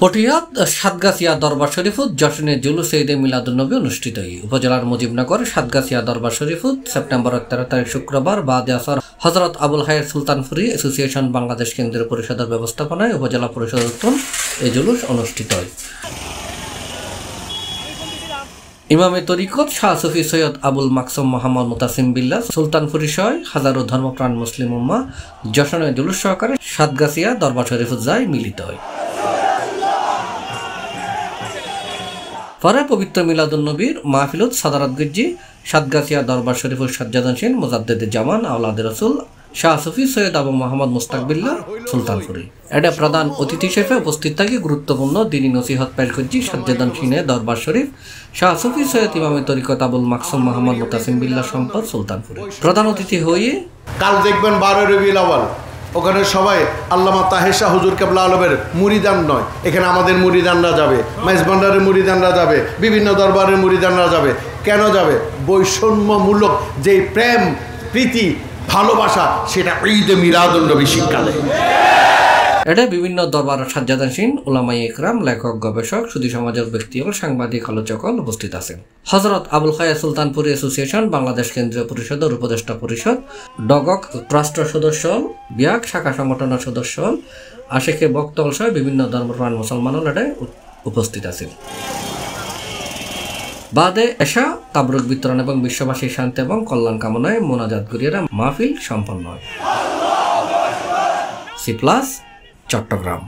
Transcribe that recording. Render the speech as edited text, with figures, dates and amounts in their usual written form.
পটিহাট সাতগাছিয়া দরবার শরীফুত যশনে জুলুস ঈদে মিলাদুন্নবী অনুষ্ঠিত। উপজেলার মুজিবনগর সাতগাছিয়া দরবার শরীফুত সেপ্টেম্বর 13 তারিখ শুক্রবার বাদে আসর হজরত আবুল হায়ের সুলতানপুরি অ্যাসোসিয়েশন বাংলাদেশ কেন্দ্রীয় পরিষদের ব্যবস্থাপনায় উপজেলা পরিষদ এই জুলুস অনুষ্ঠিত হয়। ইমামে তরিকত শাহ সুফি সৈয়দ আবুল মাকসুম মোহাম্মদ মুতাসিম বিল্লাহ সুলতানপুরি সহ হাজারো ধর্মপ্রাণ মুসলিম উম্মাহ যশনে জুলুস সহকারে সাতগাছিয়া দরবার শরীফুত যায় মিলিত হয়। পরে পবিত্র মিলাদুন্নবীর মাহফিলত সাদারত গজ্জি সাতগাছিয়া দরবার শরীফুল সাজ্জাদানশীন মুজাদ্দেদে জামান আওলাদ রসুল শাহ সুফি সৈয়দ আবু মোহাম্মদ মুস্তাকবিল্লাহ সুলতানপুরি এটা প্রধান অতিথি হিসেবে উপস্থিত থাকে গুরুত্বপূর্ণ দিনী নসিহত পেশ করছি সাজ্জাদানশীনে দরবার শরীফ শাহ সুফি সৈয়দ ইমামে তরিকত আবুল মাকসুম মোহাম্মদ মুতাসিম বিল্লাহ সম্পদ সুলতানপুরি প্রধান অতিথি হয়ে কাল দেখবেন 12 রবিউল আউয়াল ওখানে সবাই আল্লামা তাহের শাহ হুজুর কেবলা আলমের মুরিদান নয়, এখানে আমাদের মুরিদানরা যাবে, মাইজভান্ডারের মুরিদানরা যাবে, বিভিন্ন দরবারের মুরিদানরা যাবে। কেন যাবে? বৈষম্যমূলক যে প্রেম প্রীতি ভালোবাসা সেটা ঈদে মিলাদুন্নবী শিক্ষা দেয়। এটা বিভিন্ন দরবার সাজ্জাদানশীন উলামায়ে ইকরাম লেখক গবেষক সুধী সমাজের ব্যক্তি ও সাংবাদিক আলোচকল উপস্থিত আছেন। হজরত আবুল হায়ের সুলতানপুরি অ্যাসোসিয়েশন বাংলাদেশ কেন্দ্রীয় পরিষদের উপদেষ্টা পরিষদ ডগক রাষ্ট্র সদস্য বিয়াক শাখা সংগঠনের সদস্য আশেখে বক্তল সহ বিভিন্ন ধর্মপ্রাণ মুসলমান উপস্থিত আছেন। বাদে এশা তাবরুক বিতরণ এবং বিশ্ববাসীর শান্তি এবং কল্যাণ কামনায় মোনাজাত করিয়া মাহফিল সম্পন্ন হয়। সি+, চট্টগ্রাম।